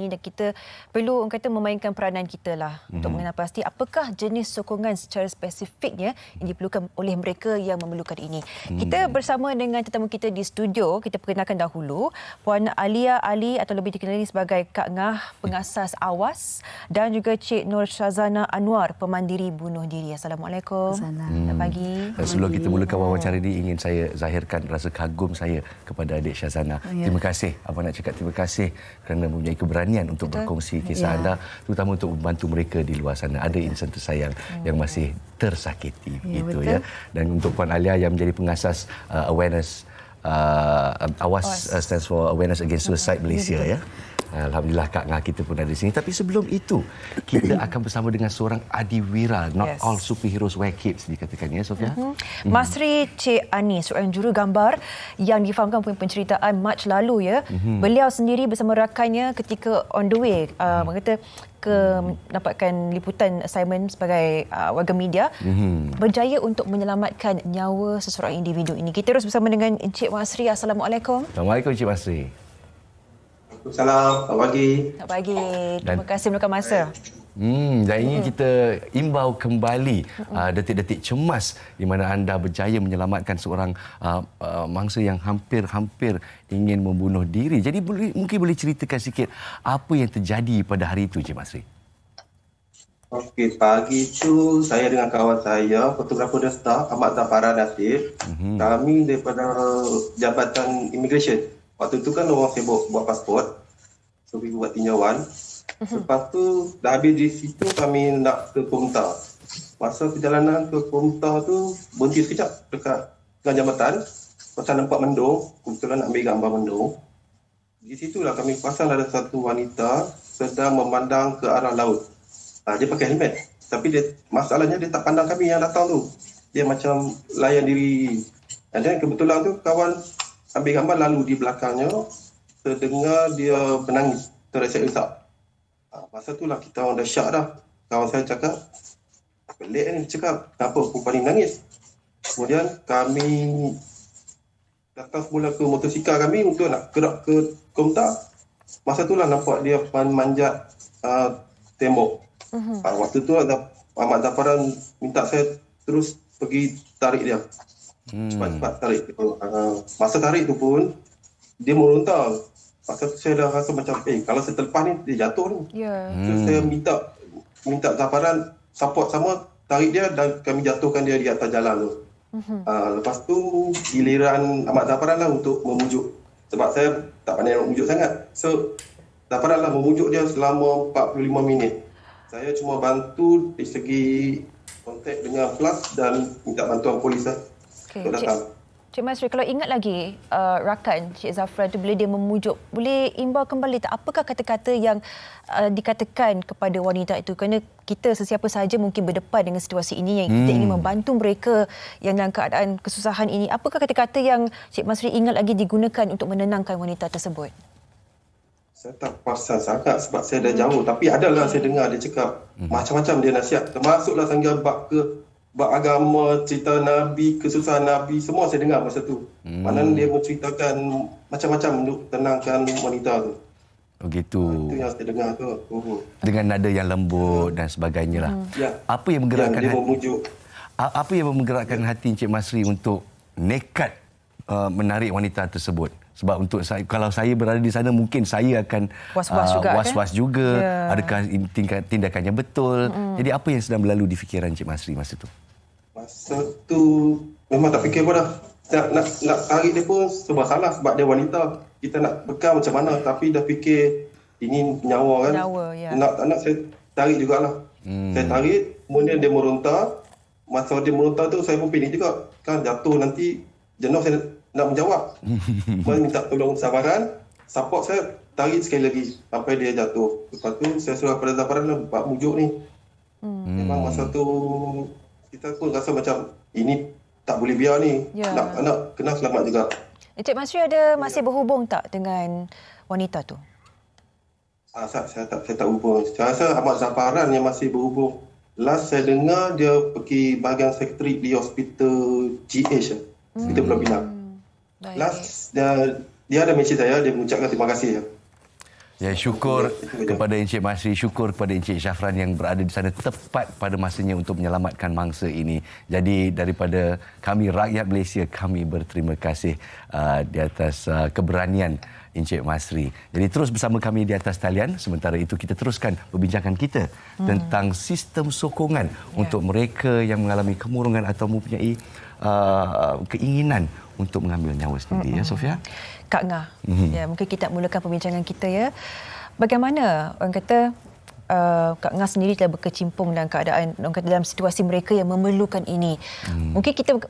ini dan kita perlu orang kata memainkan peranan kita lah untuk mengenal pasti apakah jenis sokongan secara spesifiknya yang diperlukan oleh mereka yang memerlukan ini. Kita bersama dengan tetamu kita di studio. Kita perkenalkan dahulu Puan Alia Ali atau lebih dikenali sebagai Kak Ngah, pengasas Awas, dan juga Cik Nur Shazana Anwar, pemandiri bunuh diri. Assalamualaikum. Selamat pagi. Sebelum kita mulakan wawancara ini, ingin saya zahirkan rasa kagum saya kepada adik Shazana. Terima kasih. Abang nak cakap terima kasih kerana mempunyai keberanian untuk berkongsi kisah anda, terutama untuk membantu mereka di luar sana. Ada insan tersayang yang masih tersakiti. Dan untuk Puan Alia yang menjadi pengasas awareness, Awas stands for Awareness Against Suicide Malaysia. Alhamdulillah Kak Ngah kita pun ada di sini. Tapi sebelum itu, kita akan bersama dengan seorang adiwira. Not all superheroes wear capes, dikatakan ya, Sofia. Masri Cik Ani, seorang juru gambar yang difahamkan punya penceritaan Mac lalu ya. Beliau sendiri bersama rakannya ketika on the way, kata mendapatkan liputan assignment sebagai warga media, berjaya untuk menyelamatkan nyawa seseorang individu ini. Kita terus bersama dengan Encik Masri. Assalamualaikum. Assalamualaikum Encik Masri. Selamat pagi. Selamat pagi. Terima kasih meluangkan masa. Dan ingin kita imbau kembali detik-detik cemas di mana anda berjaya menyelamatkan seorang mangsa yang hampir-hampir ingin membunuh diri. Jadi mungkin boleh ceritakan sikit apa yang terjadi pada hari itu, Cik Masri. Okey, pagi itu saya dengan kawan saya, fotografer The Star, Ahmad Zafara Nasir. Kami daripada Jabatan Immigration. Waktu itu kan orang sibuk buat pasport, so pergi buat tinjauan. Lepas tu dah habis di situ kami nak ke Komta. Masa perjalanan ke Komta tu berhenti sekejap dekat tengah jambatan. Pasal nampak mendung, kebetulan nak ambil gambar mendung. Di situlah kami pasang ada satu wanita sedang memandang ke arah laut. Dia pakai helmet, tapi masalahnya dia tak pandang kami yang datang tu. Dia macam layan diri. Dan kebetulan tu kawan ambil gambar lalu di belakangnya, terdengar dia menangis, terisak-isak. Masa itulah kita orang dah syak dah. Kawan saya cakap, pelik ni, cakap, kenapa perempuan ni menangis? Kemudian kami datang semula ke motosikal kami untuk nak gerak ke Komta. Masa itulah nampak dia manjat tembok. Waktu tu Ahmad Zafaran minta saya terus pergi tarik dia. Cepat-cepat tarik. Masa tarik tu pun dia meronta. Masa tu saya dah rasa macam kalau saya terlepas ni dia jatuh ni. So, saya minta Zafaran support sama, tarik dia dan kami jatuhkan dia di atas jalan tu. Lepas tu giliran Ahmad Zafaran lah untuk memujuk, sebab saya tak pandai nak memujuk sangat. So Zafaran lah memujuk dia selama 45 minit. Saya cuma bantu di segi kontak dengan flash dan minta bantuan polis lah. Cik Masri, kalau ingat lagi rakan Cik Zafran tu bila dia memujuk, boleh imbau kembali tak apakah kata-kata yang dikatakan kepada wanita itu? Kerana kita sesiapa sahaja mungkin berdepan dengan situasi ini yang kita ingin membantu mereka yang dalam keadaan kesusahan ini. Apakah kata-kata yang Cik Masri ingat lagi digunakan untuk menenangkan wanita tersebut? Saya tak perasan sangat sebab saya dah jauh. Tapi adalah saya dengar dia cakap macam-macam dia nasihat. Termasuklah sangga bab agama, cerita Nabi, kesusahan Nabi, semua saya dengar masa tu. Mana dia menceritakan macam-macam untuk tenangkan wanita tu. Oh gitu. Itu yang saya dengar tu. Dengan nada yang lembut dan sebagainya lah. Apa yang menggerakkan apa yang menggerakkan hati Encik Masri untuk nekat menarik wanita tersebut? Sebab untuk saya, kalau saya berada di sana mungkin saya akan was-was juga. Adakah tindakannya betul? Jadi apa yang sedang berlalu di fikiran Encik Masri masa tu? Masa tu memang tak fikir pun dah. Nak tarik dia pun serba salah sebab dia wanita. Kita nak bekal macam mana, tapi dah fikir ini nyawa kan. Nak saya tarik jugalah. Saya tarik, kemudian dia meronta. Masa dia meronta tu saya pun panik juga. Kan jatuh nanti jenuh saya nak menjawab. Minta tolong Zafaran, support saya, tarik sekali lagi sampai dia jatuh. Lepas tu saya suruh pada Zafaran buat mujuk ni. Memang masa tu kita pun rasa macam ini tak boleh biar ni. Nak kena selamat juga. Encik Masri ada masih berhubung tak dengan wanita tu? Saya tak hubung. Saya rasa Ahmad Zafaran yang masih berhubung. Last saya dengar dia pergi bahagian sekretari di hospital GH, Hospital Pulau Pinang. Last dia ada mesej saya, dia mengucapkan terima kasih. Ya, syukur kepada Encik Masri, syukur kepada Encik Syafran yang berada di sana tepat pada masanya untuk menyelamatkan mangsa ini. Jadi daripada kami rakyat Malaysia, kami berterima kasih di atas keberanian Encik Masri. Jadi terus bersama kami di atas talian. Sementara itu kita teruskan perbincangan kita tentang sistem sokongan untuk mereka yang mengalami kemurungan atau mempunyai keinginan untuk mengambil nyawa sendiri. Ya, Sofia? Kak Ngah, ya, mungkin kita mulakan perbincangan kita ya. Bagaimana orang kata Kak Ngah sendiri telah berkecimpung dalam keadaan, orang kata dalam situasi mereka yang memerlukan ini. Mungkin kita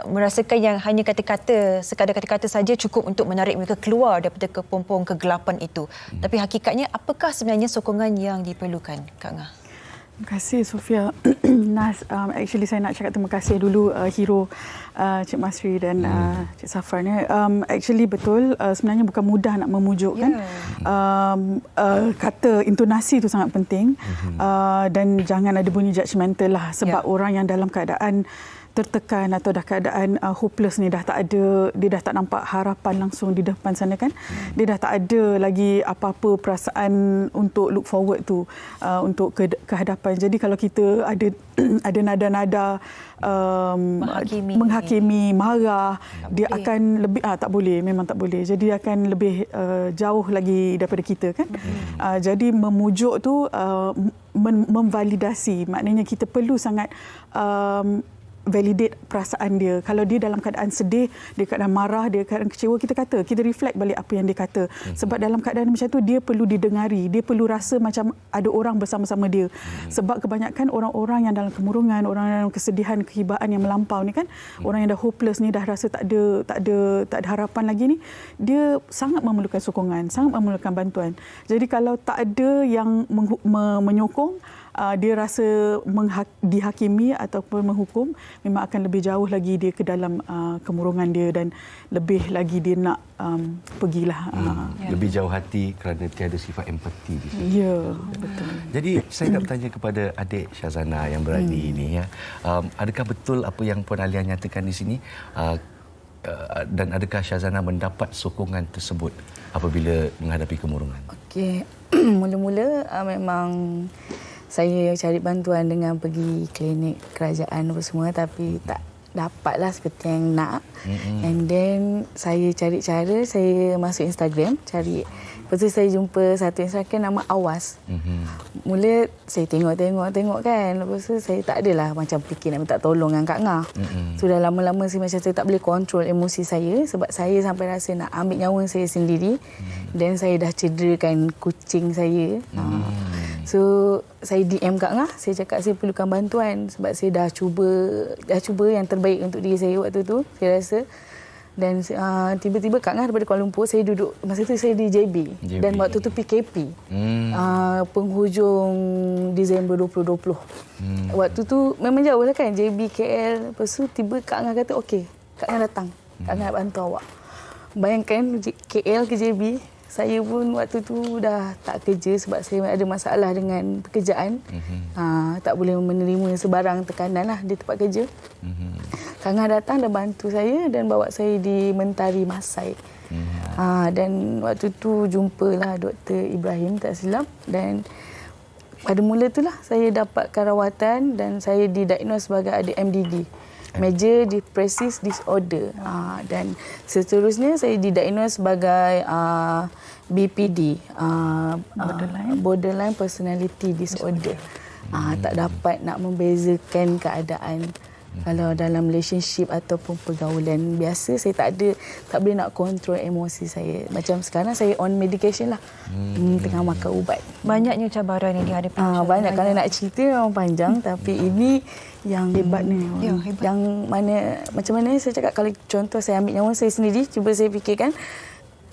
merasakan yang hanya kata-kata, sekadar kata-kata saja cukup untuk menarik mereka keluar daripada kepompong kegelapan itu. Tapi hakikatnya apakah sebenarnya sokongan yang diperlukan, Kak Ngah? Terima kasih, Sofia. Nas, actually saya nak cakap terima kasih dulu Hero, Cik Masri dan Cik Safran. Actually betul, sebenarnya bukan mudah nak memujuk kan. Kata intonasi itu sangat penting dan jangan ada bunyi judgemental lah, sebab orang yang dalam keadaan tertekan atau dah keadaan hopeless ni, dah tak ada, dia dah tak nampak harapan langsung di depan sana kan. Dia dah tak ada lagi apa-apa perasaan untuk look forward tu, untuk ke hadapan. Jadi kalau kita ada ada nada-nada menghakimi, marah, dia akan lebih tak boleh, memang tak boleh. Jadi dia akan lebih jauh lagi daripada kita kan. Jadi memujuk tu memvalidasi, maknanya kita perlu sangat validate perasaan dia. Kalau dia dalam keadaan sedih, dia keadaan marah, dia keadaan kecewa, kita reflect balik apa yang dia kata. Sebab dalam keadaan macam tu dia perlu didengari, dia perlu rasa macam ada orang bersama-sama dia. Sebab kebanyakan orang-orang yang dalam kemurungan, orang yang dalam kesedihan, kehibaan yang melampau ni kan, orang yang dah hopeless ni, dah rasa tak ada harapan lagi ni, dia sangat memerlukan sokongan, sangat memerlukan bantuan. Jadi kalau tak ada yang menyokong, dia rasa dihakimi ataupun menghukum, memang akan lebih jauh lagi dia ke dalam kemurungan dia dan lebih lagi dia nak pergilah. Lebih jauh hati kerana tiada sifat empati di situ. Ya, betul. Jadi saya nak bertanya kepada adik Syazana yang berada ini. Ya. Adakah betul apa yang Puan Alia nyatakan di sini? Dan adakah Syazana mendapat sokongan tersebut apabila menghadapi kemurungan? Okey, mula-mula memang saya cari bantuan dengan pergi klinik kerajaan apa semua, tapi tak dapatlah seperti yang nak. And then saya cari cara, saya masuk Instagram cari. Lepas tu saya jumpa satu Instagram nama Awas. Mula saya tengok kan. Lepas tu saya tak adalah macam fikir nak minta tolong dengan Kak Ngah. Sudah lama-lama saya macam saya tak boleh kontrol emosi saya, sebab saya sampai rasa nak ambil nyawa saya sendiri. Dan saya dah cederakan kucing saya. So saya DM Kak Ngah, saya cakap saya perlukan bantuan sebab saya dah cuba yang terbaik untuk diri saya waktu tu, saya rasa. Dan tiba-tiba Kak Ngah daripada Kuala Lumpur, saya duduk masa tu saya di JB. Dan waktu tu PKP. Penghujung Disember 2020. Waktu tu memang jauh lah kan, JB KL. Lepas tu tiba Kak Ngah kata okey, Kak Ngah datang. Kak Ngah nak bantu awak. Bayangkan KL ke JB, saya pun waktu tu dah tak kerja sebab saya ada masalah dengan pekerjaan. Tak boleh menerima sebarang tekanan lah di tempat kerja. Kak Ngah datang dan bantu saya dan bawa saya di Mentari Masai. Dan waktu tu jumpalah Dr. Ibrahim tak silap, dan pada mula itulah saya dapatkan rawatan dan saya didiagnos sebagai ada MDD. Major Depressive Disorder. Dan seterusnya saya didiagnos sebagai BPD, Borderline Personality Disorder. Tak dapat nak membezakan keadaan. Kalau dalam relationship ataupun pergaulan biasa, saya tak boleh nak kontrol emosi saya. Macam sekarang saya on medication lah. Tengah makan ubat. Banyaknya cabaran yang dihadapi. Banyak, kalau nak cerita memang panjang, tapi ini yang hebat ni. Yang mana, macam mana saya cakap, kalau contoh saya ambil nyawa saya sendiri, cuba saya fikirkan,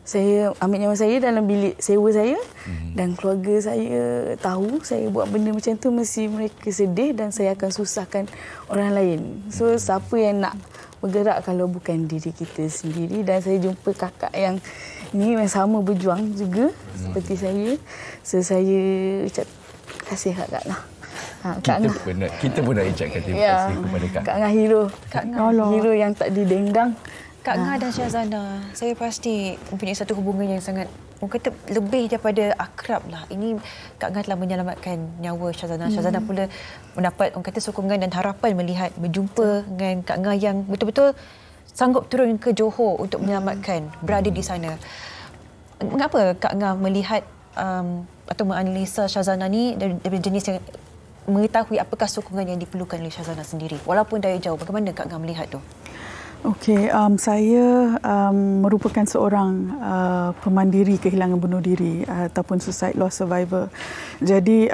saya ambil nyawa saya dalam bilik sewa saya dan keluarga saya tahu saya buat benda macam tu, mesti mereka sedih dan saya akan susahkan orang lain. So siapa yang nak bergerak kalau bukan diri kita sendiri? Dan saya jumpa kakak yang ni yang sama berjuang juga seperti saya. So saya ucap terima kasih Kak Ngah. Kita pun nak ucapkan terima kasih kepada Kak Ngah Hero. Hero yang tak didendang. Kak Ngah dan Syazana, saya pasti mempunyai satu hubungan yang sangat, orang kata lebih daripada akrab lah. Ini Kak Ngah telah menyelamatkan nyawa Syazana. Syazana pula mendapat, orang kata, sokongan dan harapan melihat berjumpa dengan Kak Ngah yang betul-betul sanggup turun ke Johor untuk menyelamatkan, berada di sana. Mengapa Kak Ngah melihat atau menganalisa Syazana ni dari jenis yang mengetahui apakah sokongan yang diperlukan oleh Syazana sendiri walaupun dari jauh? Bagaimana Kak Ngah melihat tu? Okey, saya merupakan seorang pemandiri kehilangan bunuh diri ataupun suicide loss survivor. Jadi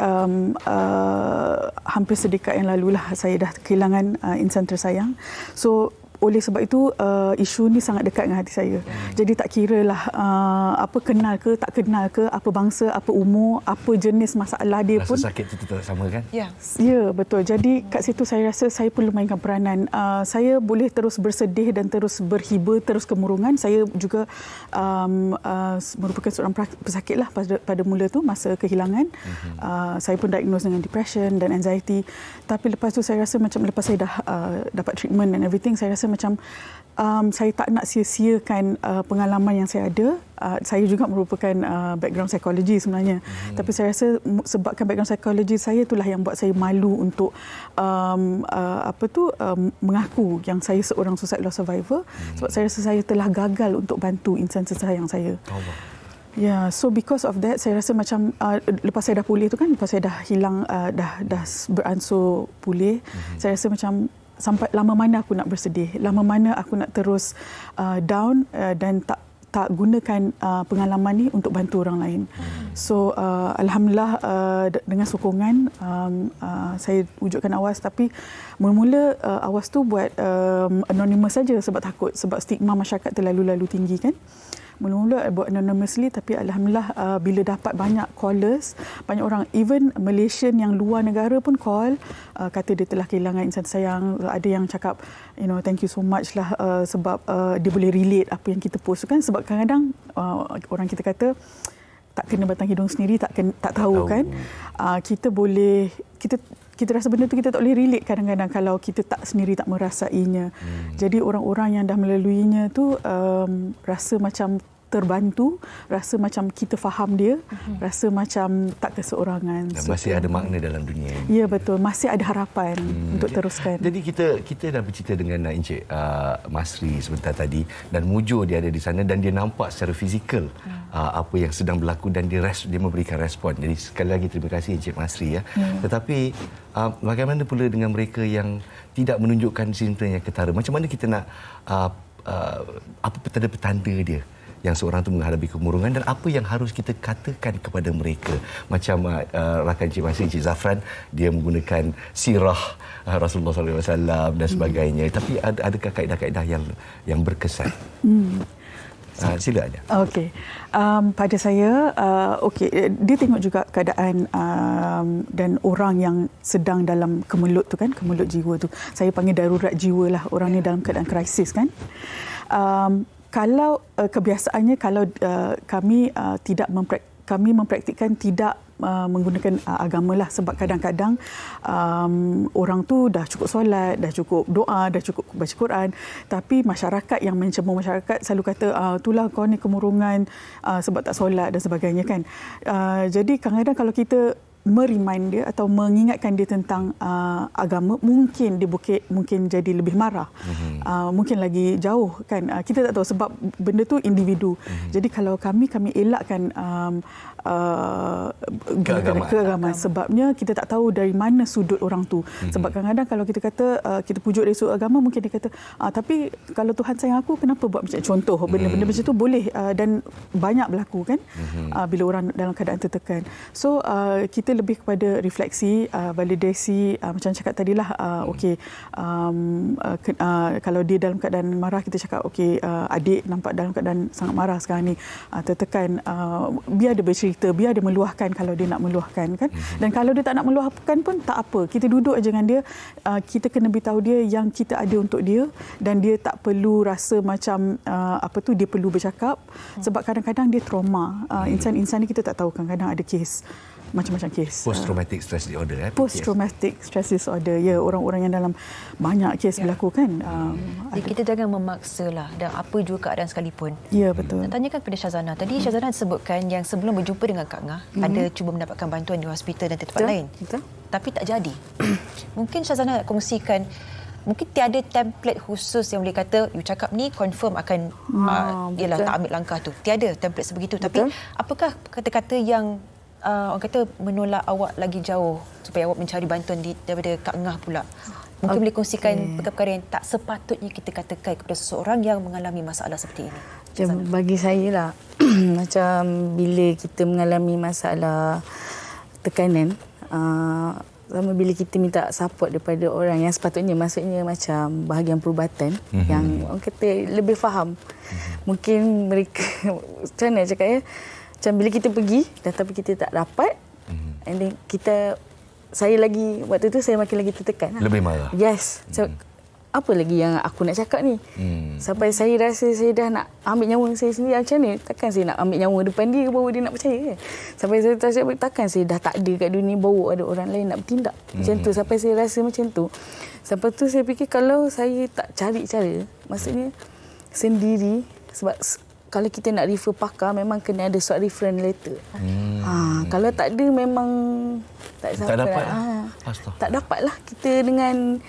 hampir sedekad yang lalulah saya dah kehilangan insan tersayang. So oleh sebab itu isu ni sangat dekat dengan hati saya. Jadi tak kiralah apa kenal ke tak kenal ke, apa bangsa, apa umur, apa jenis masalah dia pun. Rasa sakit itu tetap sama kan? Ya, betul. Jadi kat situ saya rasa saya perlu mainkan peranan. Saya boleh terus bersedih dan terus berhibur, terus kemurungan. Saya juga merupakan seorang pesakit lah pada mula tu masa kehilangan. Saya pun diagnose dengan depression dan anxiety. Tapi lepas tu saya rasa macam lepas saya dah dapat treatment and everything, saya rasa macam saya tak nak sia-siakan pengalaman yang saya ada. Saya juga merupakan background psikologi sebenarnya. Tapi saya rasa sebabkan background psikologi saya itulah yang buat saya malu untuk mengaku yang saya seorang suicide loss survivor. Sebab saya rasa saya telah gagal untuk bantu insan tersayang saya. Ya, so because of that, saya rasa macam lepas saya dah pulih tu kan, lepas saya dah hilang, dah beransur pulih, saya rasa macam sampai lama mana aku nak bersedih, lama mana aku nak terus down dan tak gunakan pengalaman ni untuk bantu orang lain. So alhamdulillah dengan sokongan saya wujudkan Awas, tapi mula-mula Awas tu buat anonymous saja sebab takut, sebab stigma masyarakat terlalu tinggi kan. Mula-mula buat anonymously, tapi alhamdulillah bila dapat banyak callers, banyak orang, even Malaysian yang luar negara pun call, kata dia telah kehilangan insan sayang. Ada yang cakap, thank you so much lah sebab dia boleh relate apa yang kita post kan. Sebab kadang-kadang orang kita kata tak kena batang hidung sendiri, tak tahu kan. Kita boleh, kita rasa benda tu kita tak boleh relate kadang-kadang kalau kita tak sendiri tak merasainya. Jadi orang-orang yang dah melaluinya tu rasa macam terbantu, rasa macam kita faham dia, rasa macam tak keseorangan. Dan masih ada makna dalam dunia ini. Ya, betul. Masih ada harapan untuk teruskan. Jadi kita dah bercerita dengan Encik Masri sebentar tadi, dan mujur dia ada di sana dan dia nampak secara fizikal apa yang sedang berlaku dan dia memberikan respon. Jadi sekali lagi terima kasih Encik Masri ya. Tetapi bagaimana pula dengan mereka yang tidak menunjukkan simptom yang ketara? Macam mana kita nak apa petanda-petanda dia yang seorang tu menghadapi kemurungan, dan apa yang harus kita katakan kepada mereka? Macam rakan Encik Masri, Encik Zafran, dia menggunakan sirah Rasulullah SAW dan sebagainya. Tapi adakah kaedah-kaedah yang berkesan? Sila aja. Okey. Pada saya, dia tengok juga keadaan dan orang yang sedang dalam kemelut tu kan, kemelut jiwa tu. Saya panggil darurat jiwa lah, orang ni dalam keadaan krisis kan. Kalau kebiasaannya kalau kami kami mempraktikkan tidak menggunakan agama lah, sebab kadang-kadang orang tu dah cukup solat, dah cukup doa, dah cukup baca Quran, tapi masyarakat yang mencemooh masyarakat selalu kata itulah kau ni kemurungan sebab tak solat dan sebagainya kan. Jadi kadang-kadang kalau kita meremind dia atau mengingatkan dia tentang agama, mungkin dia mungkin jadi lebih marah. Mungkin lagi jauh kan. Kita tak tahu sebab benda tu individu. Jadi kalau kami elakkan keagamaan. Sebabnya kita tak tahu dari mana sudut orang tu. Sebab kadang-kadang kalau kita kata kita pujuk dari sudut agama, mungkin dia kata tapi kalau Tuhan sayang aku, kenapa buat macam contoh benda-benda macam tu boleh dan banyak berlaku kan bila orang dalam keadaan tertekan. So kita lebih kepada refleksi, validasi, macam cakap tadilah, kalau dia dalam keadaan marah, kita cakap adik nampak dalam keadaan sangat marah sekarang ni, tertekan, biar dia bercerita, biar dia meluahkan kalau dia nak meluahkan kan. Dan kalau dia tak nak meluahkan pun tak apa, kita duduk aja dengan dia, kita kena beritahu dia yang kita ada untuk dia, dan dia tak perlu rasa macam dia perlu bercakap, sebab kadang-kadang dia trauma. Insan-insan ni kita tak tahu, kadang-kadang ada kes macam-macam kes. Post traumatic stress disorder. Post traumatic stress disorder. Ya, orang-orang yang dalam banyak kes berlaku kan. Jadi kita jangan memaksa lah dan apa juga keadaan sekalipun. Ya, betul. Nak tanyakan kepada Syazana. Tadi Syazana sebutkan yang sebelum berjumpa dengan Kak Ngah, ada cuba mendapatkan bantuan di hospital dan tempat lain. Betul. Tapi tak jadi. Mungkin Syazana nak kongsikan, mungkin tiada template khusus yang boleh kata you cakap ni confirm akan ialah tak ambil langkah tu. Tiada template sebegitu. Tapi apakah kata-kata yang orang kata menolak awak lagi jauh supaya awak mencari bantuan daripada Kak Ngah pula? Mungkin boleh kongsikan perkara-perkara yang tak sepatutnya kita katakan kepada seseorang yang mengalami masalah seperti ini. Bagi saya lah, macam bila kita mengalami masalah tekanan, sama bila kita minta support daripada orang yang sepatutnya, maksudnya macam bahagian perubatan yang orang kata lebih faham. Mungkin mereka, macam mana cakap ya, macam bila kita pergi tapi kita tak dapat, and then saya lagi, waktu tu saya makin lagi tertekan. Lebih marah. Yes. So, apa lagi yang aku nak cakap ni? Sampai saya rasa saya dah nak ambil nyawa saya sendiri. Macam ni, takkan saya nak ambil nyawa depan dia baru dia nak percaya kan? Sampai saya rasa takkan saya dah tak ada kat dunia baru ada orang lain nak bertindak. Macam tu, sampai saya rasa macam tu. Sampai tu saya fikir kalau saya tak cari cara, maksudnya sendiri, sebab kalau kita nak refer pakar memang kena ada surat reference letter. Kalau tak ada memang tak dapat. Tak dapatlah kita dengan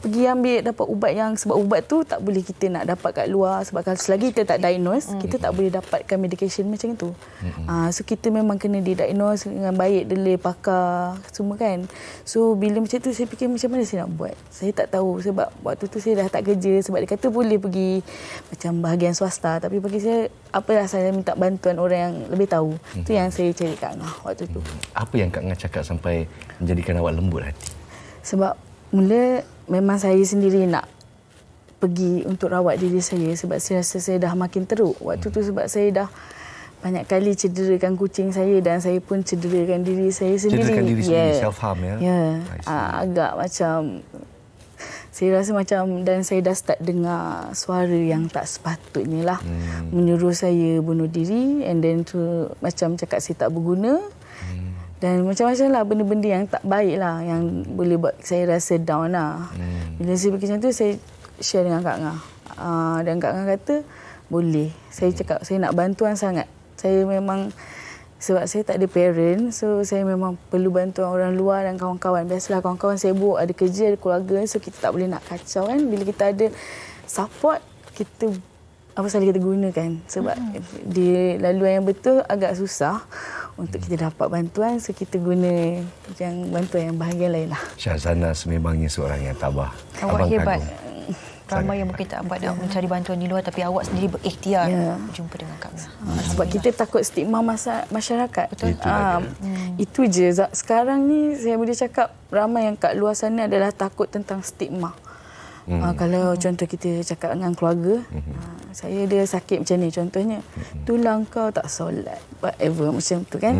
pergi ambil dapat ubat yang, sebab ubat tu tak boleh kita nak dapat kat luar, sebab kalau selagi kita tak diagnose, kita tak boleh dapatkan medication macam itu. So kita memang kena didiagnose dengan baik oleh pakar semua kan. So bila macam tu saya fikir macam mana saya nak buat. Saya tak tahu sebab waktu tu saya dah tak kerja, sebab dia kata boleh pergi macam bahagian swasta, tapi bagi saya apalah, saya minta bantuan orang yang lebih tahu. Itu yang saya cari Kak Ngah waktu tu. Apa yang Kak Ngah cakap sampai menjadikan awak lembut hati? Sebab mula memang saya sendiri nak pergi untuk rawat diri saya, sebab saya rasa saya dah makin teruk waktu tu, sebab saya dah banyak kali cederakan kucing saya dan saya pun cederakan diri saya sendiri. Cederakan diri sendiri, self-harm ya? Ya, agak macam saya rasa macam, dan saya dah start dengar suara yang tak sepatutnya lah, menyuruh saya bunuh diri, and then tu macam cakap saya tak berguna, dan macam-macam lah benda-benda yang tak baik lah, yang boleh buat saya rasa down lah. Bila saya fikir macam tu, saya share dengan Kak Ngah, dan Kak Ngah kata boleh. Saya cakap saya nak bantuan sangat. Saya memang, sebab saya tak ada parent, so saya memang perlu bantuan orang luar dan kawan-kawan. Biasalah kawan-kawan sibuk, ada kerja, ada keluarga, so kita tak boleh nak kacau kan. Bila kita ada support, kita apa sahaja kita gunakan. Sebab di laluan yang betul agak susah untuk kita dapat bantuan, so kita guna yang bantuan yang bahagian lain lah. Syazana sememangnya seorang yang tabah. Awak hebat. Ramai yang mungkin tak dapat nak mencari bantuan di luar, tapi awak sendiri berikhtiar berjumpa dengan Kak Ngah. Sebab kita takut stigma masyarakat. Betul. Itu je. Sekarang ni saya boleh cakap ramai yang kat luar sana adalah takut tentang stigma. Kalau contoh kita cakap dengan keluarga, saya dia sakit macam ni contohnya, tulang kau tak solat, whatever macam tu kan.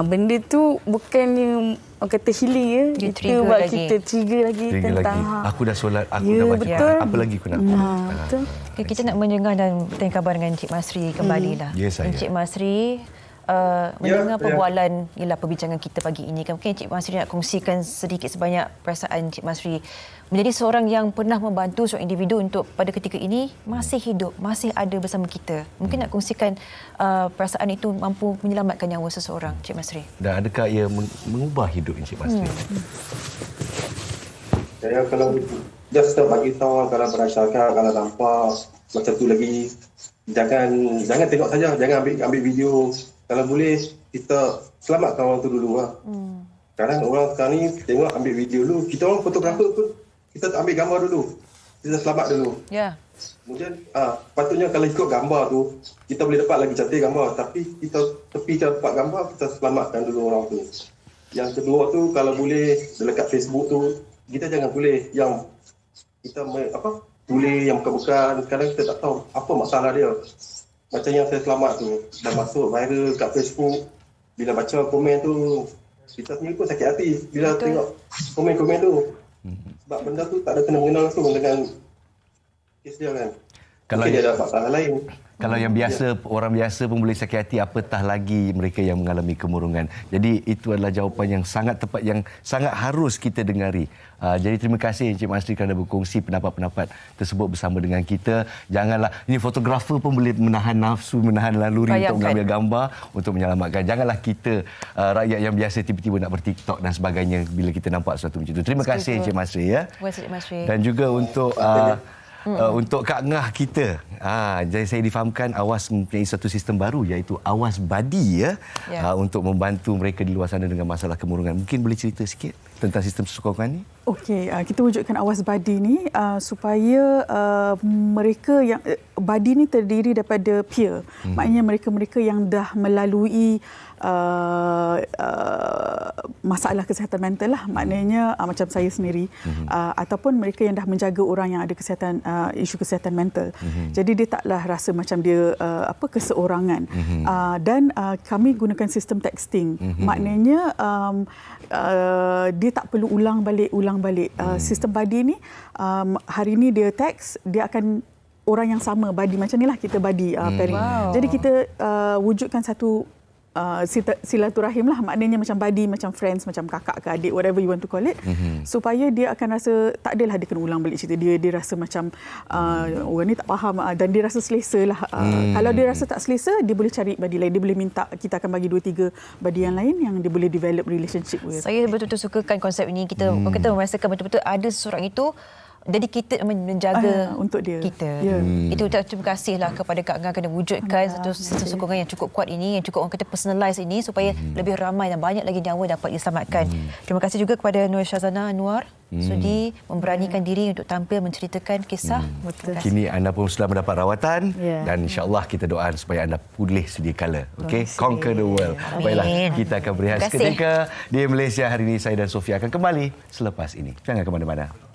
Benda tu bukannya orang kata healing ya, itu buat kita trigger lagi tentang aku dah solat, aku dah baca, apa lagi aku nak buat. Betul. Kita nak mendengar dan bertanya khabar dengan Encik Masri kembali lah. Encik Masri, mendengar perbualan ialah perbincangan kita pagi ini kan, mungkin Encik Masri nak kongsikan sedikit sebanyak perasaan Encik Masri menjadi seorang yang pernah membantu seorang individu untuk pada ketika ini masih hidup, masih ada bersama kita. Mungkin nak kongsikan perasaan itu mampu menyelamatkan nyawa seseorang, Encik Masri. Dan adakah ia mengubah hidup Encik Masri? Saya kalau just bagi tahu, kalau berasakan, kalau nampak macam tu lagi, jangan tengok saja, jangan ambil video. Kalau boleh kita selamatkan orang tu dulu lah. Sekarang orang sekarang ni tengok ambil video dulu. Kita orang fotografer pun kita tak ambil gambar dulu. Kita selamat dulu. Ya. Kemudian patutnya kalau ikut gambar tu kita boleh dapat lagi cantik gambar, tapi kita tepi dapat gambar, kita selamatkan dulu orang tu. Yang kedua tu kalau boleh dekat Facebook tu kita jangan boleh yang kita tulis yang bukan-bukan. Kadang kita tak tahu apa masalah dia. Macam yang saya selamat tu dah masuk viral kat Facebook. Bila baca komen tu kita sendiri pun sakit hati bila tengok komen-komen tu. Sebab benda tu tak ada kena-mengena langsung dengan kes dia kan. Kalau dia ada masalah lain. Kalau yang biasa, orang biasa pun boleh sakit hati, apatah lagi mereka yang mengalami kemurungan. Jadi itu adalah jawapan yang sangat tepat, yang sangat harus kita dengari. Jadi terima kasih Encik Masri kerana berkongsi pendapat-pendapat tersebut bersama dengan kita. Janganlah, ini fotografer pun boleh menahan nafsu, menahan laluri untuk mengambil gambar, untuk menyelamatkan. Janganlah kita rakyat yang biasa tiba-tiba nak ber-TikTok dan sebagainya bila kita nampak sesuatu macam itu. Terima kasih Encik Masri ya. Terima kasih Encik Masri. Dan juga untuk untuk Kak Ngah kita, jadi saya difahamkan Awas mempunyai satu sistem baru iaitu Awas Badi untuk membantu mereka di luar sana dengan masalah kemurungan. Mungkin boleh cerita sikit tentang sistem sokongan ni? Okey, kita wujudkan Awas Badi ni supaya mereka yang Badi ni terdiri daripada peer. Maknanya mereka-mereka yang dah melalui masalah kesihatan mental lah, maknanya macam saya sendiri, ataupun mereka yang dah menjaga orang yang ada kesihatan isu kesihatan mental. Jadi dia taklah rasa macam dia keseorangan. Dan kami gunakan sistem texting. Maknanya dia tak perlu ulang balik. Sistem Badi ni hari ni dia teks, dia akan orang yang sama badi macam inilah kita badi pairing. Jadi kita wujudkan satu silaturahim lah, maknanya macam buddy, macam friends, macam kakak ke adik, whatever you want to call it, supaya dia akan rasa tak adalah dia kena ulang balik cerita dia rasa macam orang ni tak faham, dan dia rasa selesa lah. Kalau dia rasa tak selesa, dia boleh cari buddy lain, dia boleh minta, kita akan bagi 2-3 buddy yang lain yang dia boleh develop relationship with. Saya betul-betul sukakan konsep ini. Kita merasakan betul-betul ada seseorang itu dedicated menjaga untuk dia. Kita. Itu terima kasihlah kepada Kak Ngah kerana wujudkan satu sistem sokongan yang cukup kuat ini, yang cukup orang kata personalize ini, supaya lebih ramai dan banyak lagi nyawa dapat diselamatkan. Terima kasih juga kepada Nur Syazana Anwar sudi memberanikan diri untuk tampil menceritakan kisah. Kini anda pun sudah mendapat rawatan dan insya-Allah kita doakan supaya anda pulih sedia kala. Okey, conquer the world. Baiklah, kita akan berehat seketika di Malaysia hari ini. Saya dan Sofia akan kembali selepas ini. Jangan ke mana-mana.